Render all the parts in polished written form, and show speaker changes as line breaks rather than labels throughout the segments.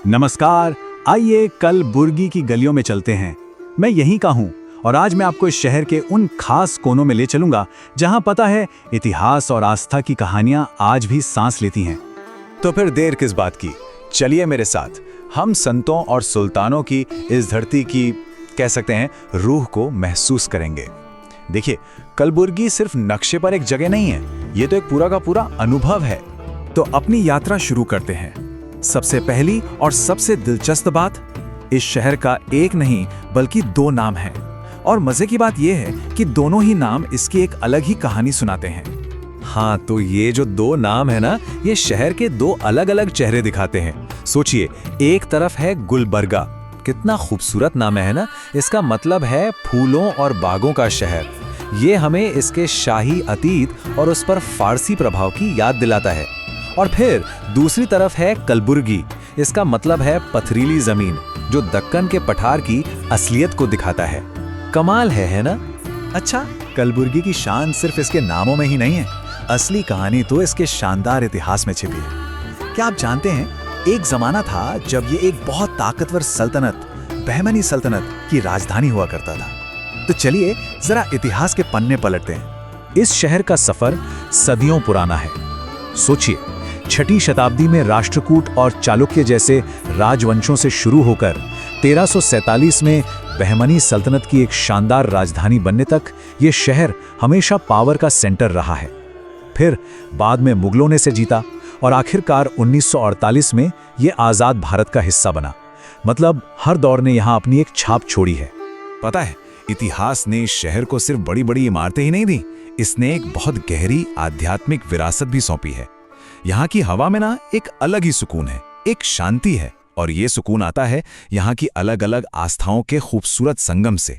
नमस्कार। आइए कलबुर्गी की गलियों में चलते हैं। मैं यहीं का हूँ और आज मैं आपको इस शहर के उन खास कोनों में ले चलूंगा जहाँ पता है इतिहास और आस्था की कहानियाँ आज भी सांस लेती हैं।
तो फिर देर किस बात की, चलिए मेरे साथ। हम संतों और सुल्तानों की इस धरती की कह सकते हैं रूह को महसूस करेंगे। देखिए, कलबुर्गी सिर्फ नक्शे पर एक जगह नहीं है, ये तो एक पूरा का पूरा अनुभव है।
तो अपनी यात्रा शुरू करते हैं। सबसे पहली और सबसे दिलचस्प बात, इस शहर का एक नहीं बल्कि दो नाम हैं। और मजे की बात यह है कि दोनों ही नाम इसकी एक अलग ही कहानी सुनाते हैं।
हाँ, तो ये जो दो नाम है ना, ये शहर के दो अलग अलग चेहरे दिखाते हैं। सोचिए, एक तरफ है गुलबर्गा, कितना खूबसूरत नाम है ना। इसका मतलब है फूलों और बागों का शहर। ये हमें इसके शाही अतीत और उस पर फारसी प्रभाव की याद दिलाता है। और फिर दूसरी तरफ है कलबुर्गी, इसका मतलब है पथरीली जमीन, जो दक्कन के पठार की असलियत को दिखाता है। कमाल है ना।
अच्छा, कलबुर्गी की शान सिर्फ इसके नामों में ही नहीं है, असली कहानी तो इसके शानदार इतिहास में छिपी है। क्या आप जानते हैं, एक जमाना था जब ये एक बहुत ताकतवर सल्तनत, बहमनी सल्तनत की राजधानी हुआ करता था। तो चलिए जरा इतिहास के पन्ने पलटते हैं। इस शहर का सफर सदियों पुराना है। सोचिए, 6ठी शताब्दी में राष्ट्रकूट और चालुक्य जैसे राजवंशों से शुरू होकर 1347 में बहमनी सल्तनत की एक शानदार राजधानी बनने तक ये शहर हमेशा पावर का सेंटर रहा है। फिर बाद में मुगलों ने इसे जीता और आखिरकार 1948 में ये आज़ाद भारत का हिस्सा बना। मतलब हर दौर ने यहाँ अपनी एक छाप छोड़ी है।
पता है, इतिहास ने इस शहर को सिर्फ बड़ी बड़ी इमारतें ही नहीं दी, इसने एक बहुत गहरी आध्यात्मिक विरासत भी सौंपी है। यहाँ की हवा में ना एक अलग ही सुकून है, एक शांति है, और ये सुकून आता है यहाँ की अलग अलग आस्थाओं के खूबसूरत संगम से।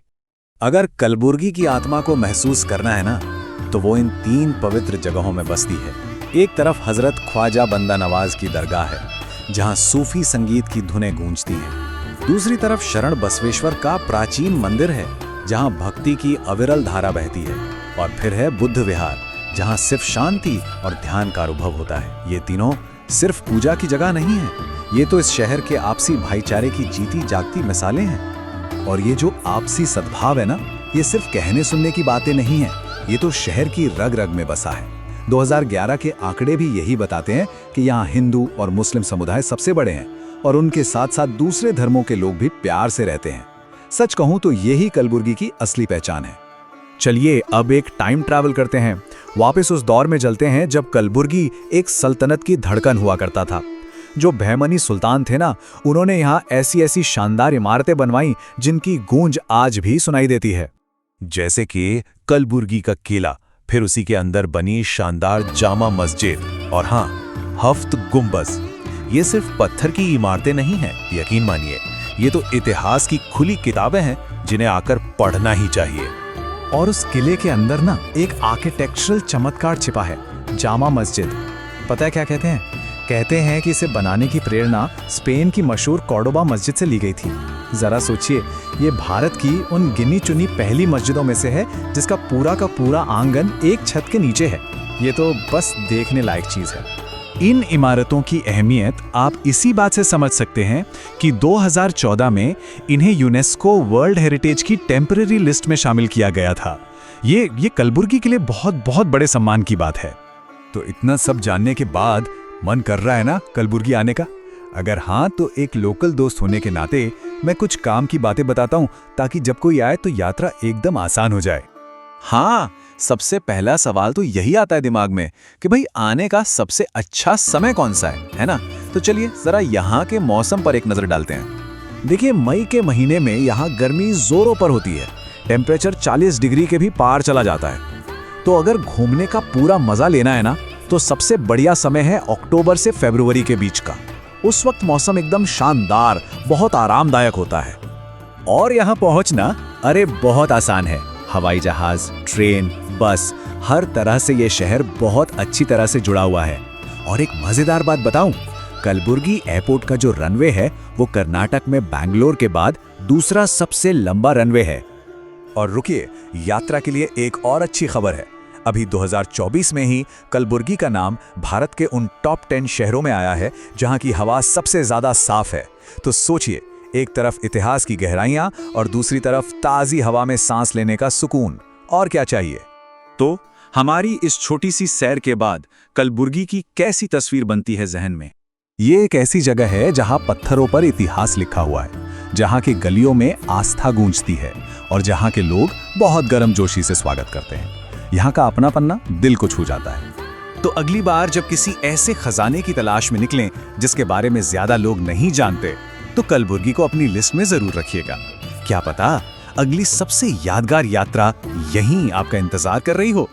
अगर कलबुर्गी की आत्मा को महसूस करना है ना, तो वो इन 3 पवित्र जगहों में बसती है। एक तरफ हजरत ख्वाजा बंदा नवाज की दरगाह है, जहाँ सूफी संगीत की धुनें गूंजती हैं। दूसरी तरफ शरण बसवेश्वर का प्राचीन मंदिर है, जहाँ भक्ति की अविरल धारा बहती है। और फिर है बुद्ध विहार, जहाँ सिर्फ शांति और ध्यान का अनुभव होता है। ये तीनों सिर्फ पूजा की जगह नहीं है, ये तो इस शहर के आपसी भाईचारे की जीती जागती मिसालें हैं। और ये जो आपसी सद्भाव है ना, ये सिर्फ कहने सुनने की बातें नहीं है, ये तो शहर की रग रग में बसा है। 2011 के आंकड़े भी यही बताते हैं कि यहाँ हिंदू और मुस्लिम समुदाय सबसे बड़े हैं, और उनके साथ साथ दूसरे धर्मों के लोग भी प्यार से रहते हैं। सच कहूं तो यही कलबुर्गी की असली पहचान है। चलिए अब एक टाइम ट्रैवल करते हैं, वापस उस दौर में चलते हैं जब कलबुर्गी एक सल्तनत की धड़कन हुआ करता था। जो बहमनी सुल्तान थे ना, उन्होंने यहाँ ऐसी ऐसी शानदार इमारतें बनवाई जिनकी गूंज आज भी सुनाई देती है।
जैसे कि कलबुर्गी का किला, फिर उसी के अंदर बनी शानदार जामा मस्जिद, और हाँ, हफ्त गुंबज। ये सिर्फ पत्थर की इमारतें नहीं हैं, यकीन मानिए, ये तो इतिहास की खुली किताबें हैं जिन्हें आकर पढ़ना ही चाहिए।
और उस किले के अंदर ना एक आर्किटेक्चरल चमत्कार छिपा है, जामा मस्जिद। पता है क्या कहते हैं? कहते हैं कि इसे बनाने की प्रेरणा स्पेन की मशहूर कॉर्डोबा मस्जिद से ली गई थी। जरा सोचिए, ये भारत की उन गिनी चुनी पहली मस्जिदों में से है जिसका पूरा का पूरा आंगन एक छत के नीचे है। ये तो बस देखने लायक चीज है। इन इमारतों की अहमियत आप इसी बात से समझ सकते हैं कि 2014 में इन्हें यूनेस्को वर्ल्ड हेरिटेज की टेम्पररी लिस्ट में शामिल किया गया था। ये कलबुर्गी के लिए बहुत बहुत बड़े सम्मान की बात है।
तो इतना सब जानने के बाद मन कर रहा है ना कलबुर्गी आने का? अगर हाँ, तो एक लोकल दोस्त होने के नाते मैं कुछ काम की बातें बताता हूँ, ताकि जब कोई आए तो यात्रा एकदम आसान हो जाए।
हाँ, सबसे पहला सवाल तो यही आता है दिमाग में कि भाई आने का सबसे अच्छा समय कौन सा है ना? तो चलिए जरा यहाँ के मौसम पर एक नजर डालते हैं। देखिए, मई के महीने में यहाँ गर्मी जोरों पर होती है, टेम्परेचर 40 डिग्री के भी पार चला जाता है। तो अगर घूमने का पूरा मजा लेना है ना, तो सबसे बढ़िया समय है अक्टूबर से फरवरी के बीच का। उस वक्त मौसम एकदम शानदार, बहुत आरामदायक होता है। और यहाँ पहुँचना अरे बहुत आसान है। हवाई जहाज, ट्रेन, बस, हर तरह से ये शहर बहुत अच्छी तरह से जुड़ा हुआ है। और एक मजेदार बात बताऊं, कलबुर्गी एयरपोर्ट का जो रनवे है वो कर्नाटक में बैंगलोर के बाद दूसरा सबसे लंबा रनवे है।
और रुकिए, यात्रा के लिए एक और अच्छी खबर है। अभी 2024 में ही कलबुर्गी का नाम भारत के उन टॉप 10 शहरों में आया है जहां की हवा सबसे ज्यादा साफ है।
तो सोचिए, एक तरफ इतिहास की गहराइयां और दूसरी तरफ ताजी हवा में सांस लेने का सुकून। और क्या चाहिए?
तो हमारी इस छोटी सी सैर के बाद कलबुर्गी की कैसी तस्वीर बनती है जहन में?
ये एक ऐसी जगह है जहां पत्थरों पर इतिहास लिखा हुआ है, जहां की गलियों में आस्था गूंजती है और जहां के लोग बहुत गर्मजोशी से स्वागत करते हैं। यहाँ का अपनापन्ना दिल को छू जाता है। तो अगली बार जब किसी ऐसे खजाने की तलाश में निकलें जिसके बारे में ज्यादा लोग नहीं जानते, तो कलबुर्गी को अपनी लिस्ट में जरूर रखिएगा। क्या पता अगली सबसे यादगार यात्रा यहीं आपका इंतजार कर रही हो।